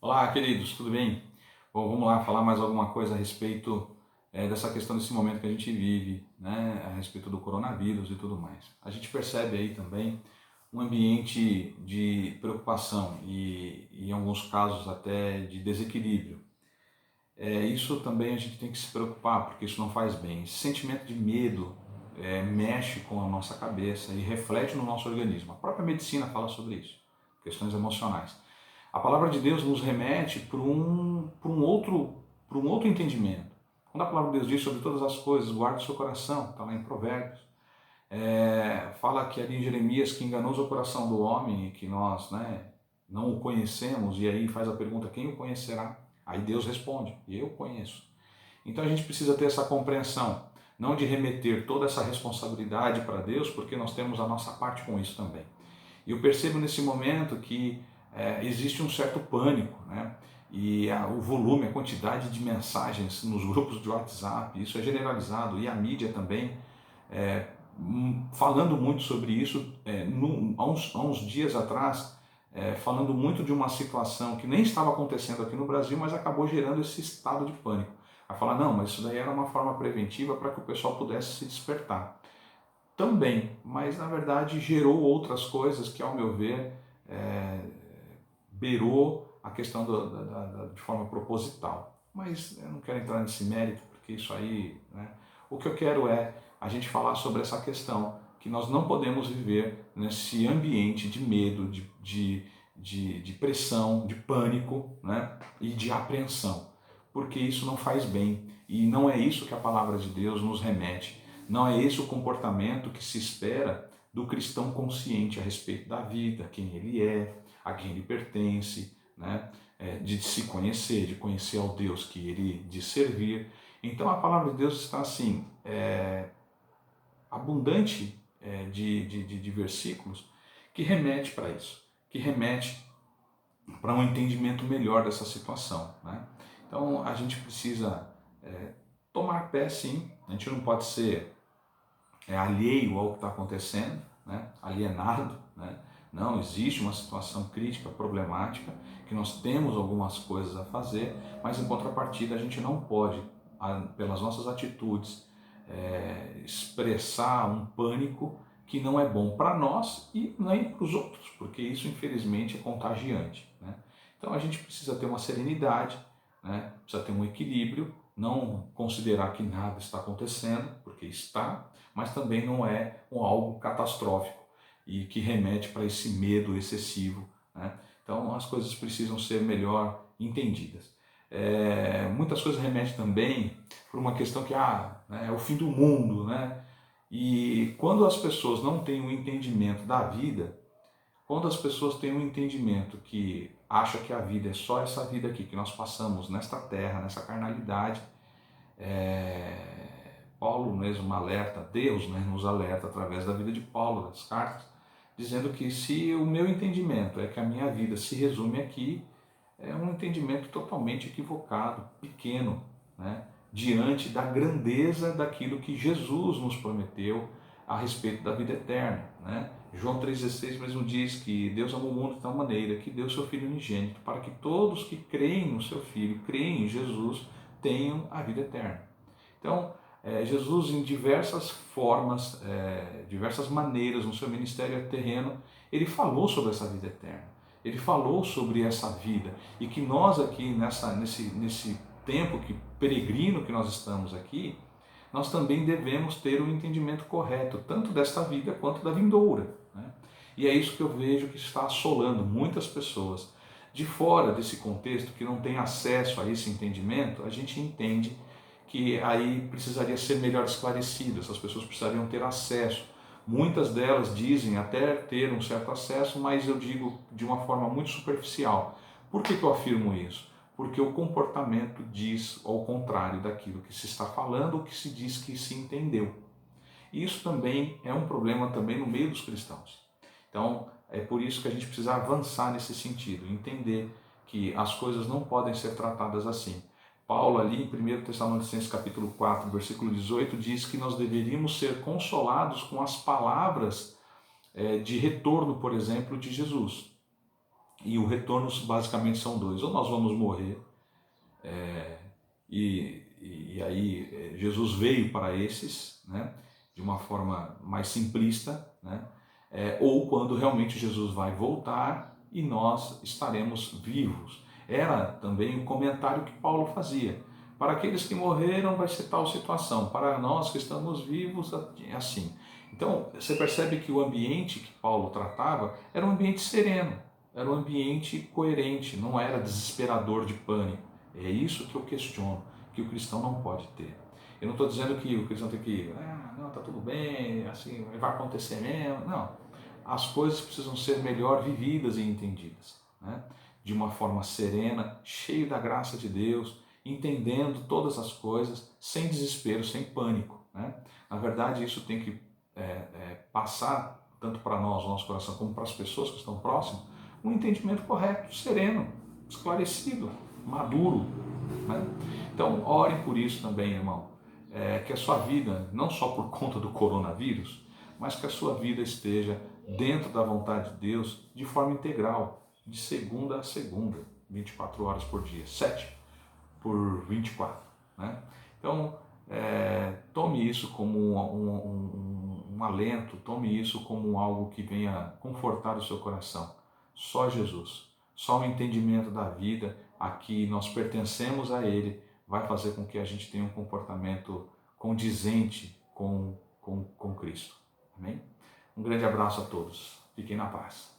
Olá, queridos, tudo bem? Bom, vamos lá falar mais alguma coisa a respeito dessa questão desse momento que a gente vive, né, a respeito do coronavírus e tudo mais. A gente percebe aí também um ambiente de preocupação e, em alguns casos, até de desequilíbrio. Isso também a gente tem que se preocupar, porque isso não faz bem. Esse sentimento de medo mexe com a nossa cabeça e reflete no nosso organismo. A própria medicina fala sobre isso, questões emocionais. A palavra de Deus nos remete para um outro entendimento. Quando a palavra de Deus diz sobre todas as coisas, guarde o seu coração, está lá em Provérbios. Fala que ali em Jeremias que enganoso é o coração do homem e que nós não o conhecemos, e aí faz a pergunta, quem o conhecerá? Aí Deus responde, eu conheço. Então a gente precisa ter essa compreensão, não de remeter toda essa responsabilidade para Deus, porque nós temos a nossa parte com isso também. E eu percebo nesse momento que existe um certo pânico, né? E o volume, a quantidade de mensagens nos grupos de WhatsApp, isso é generalizado, e a mídia também, falando muito sobre isso, há uns dias atrás, falando muito de uma situação que nem estava acontecendo aqui no Brasil, mas acabou gerando esse estado de pânico. Vai falar, não, mas isso daí era uma forma preventiva para que o pessoal pudesse se despertar. Também, mas na verdade gerou outras coisas que, ao meu ver, é, beirou a questão de forma proposital. Mas eu não quero entrar nesse mérito, porque isso aí, né? O que eu quero é a gente falar sobre essa questão, que nós não podemos viver nesse ambiente de medo, de pressão, de pânico, né? E de apreensão, porque isso não faz bem. E não é isso que a palavra de Deus nos remete. Não é esse o comportamento que se espera do cristão consciente a respeito da vida, quem ele é, a quem ele pertence, né? De se conhecer, de conhecer ao Deus que ele diz servir. Então a palavra de Deus está assim, abundante de versículos que remete para isso, que remete para um entendimento melhor dessa situação, né? Então a gente precisa tomar pé, sim. A gente não pode ser alheio ao que está acontecendo, né? Alienado, né? Não, existe uma situação crítica, problemática, que nós temos algumas coisas a fazer, mas em contrapartida a gente não pode, pelas nossas atitudes, expressar um pânico que não é bom para nós e nem para os outros, porque isso infelizmente é contagiante, né? Então a gente precisa ter uma serenidade, né? Precisa ter um equilíbrio, não considerar que nada está acontecendo, porque está, mas também não é algo catastrófico e que remete para esse medo excessivo, né? Então as coisas precisam ser melhor entendidas. Muitas coisas remetem também por uma questão que né, é o fim do mundo, né? E quando as pessoas não têm um entendimento da vida, quando as pessoas têm um entendimento que acha que a vida é só essa vida aqui que nós passamos nesta terra, nessa carnalidade, Paulo mesmo alerta, Deus, né, nos alerta através da vida de Paulo, das cartas, dizendo que se o meu entendimento é que a minha vida se resume aqui, é um entendimento totalmente equivocado, pequeno, né, diante da grandeza daquilo que Jesus nos prometeu a respeito da vida eterna, né? João 3,16 mesmo diz que Deus amou o mundo de tal maneira que deu seu Filho unigênito para que todos que creem no seu Filho, creem em Jesus, tenham a vida eterna. Então, Jesus, em diversas formas, diversas maneiras, no seu ministério terreno, ele falou sobre essa vida eterna. Ele falou sobre essa vida e que nós aqui, nesse tempo que peregrino que nós estamos aqui, nós também devemos ter o entendimento correto, tanto desta vida quanto da vindoura, né? E é isso que eu vejo que está assolando muitas pessoas. De fora desse contexto, que não tem acesso a esse entendimento, a gente entende que aí precisaria ser melhor esclarecido, essas pessoas precisariam ter acesso. Muitas delas dizem até ter um certo acesso, mas eu digo de uma forma muito superficial. Por que eu afirmo isso? Porque o comportamento diz ao contrário daquilo que se está falando ou que se diz que se entendeu. E isso também é um problema também no meio dos cristãos. Então, é por isso que a gente precisa avançar nesse sentido, entender que as coisas não podem ser tratadas assim. Paulo ali em 1 Tessalonicenses capítulo 4, versículo 18, diz que nós deveríamos ser consolados com as palavras de retorno, por exemplo, de Jesus. E o retorno basicamente são dois: ou nós vamos morrer, e aí Jesus veio para esses, né, de uma forma mais simplista, né, ou quando realmente Jesus vai voltar e nós estaremos vivos. Era também o comentário que Paulo fazia. Para aqueles que morreram vai ser tal situação, para nós que estamos vivos é assim. Então você percebe que o ambiente que Paulo tratava era um ambiente sereno, era um ambiente coerente, não era desesperador de pânico. É isso que eu questiono, que o cristão não pode ter. Eu não estou dizendo que o cristão tem que, não, está tudo bem, assim, vai acontecer mesmo. Não. As coisas precisam ser melhor vividas e entendidas, né? De uma forma serena, cheio da graça de Deus, entendendo todas as coisas, sem desespero, sem pânico, né? Na verdade, isso tem que passar, tanto para nós, nosso coração, como para as pessoas que estão próximas, um entendimento correto, sereno, esclarecido, maduro, né? Então, ore por isso também, irmão. Que a sua vida, não só por conta do coronavírus, mas que a sua vida esteja dentro da vontade de Deus de forma integral, de segunda a segunda, 24 horas por dia, 7 por 24. Né? Então, tome isso como um alento, tome isso como algo que venha confortar o seu coração. Só Jesus, só o entendimento da vida, a que nós pertencemos a Ele, vai fazer com que a gente tenha um comportamento condizente com Cristo. Amém? Um grande abraço a todos. Fiquem na paz.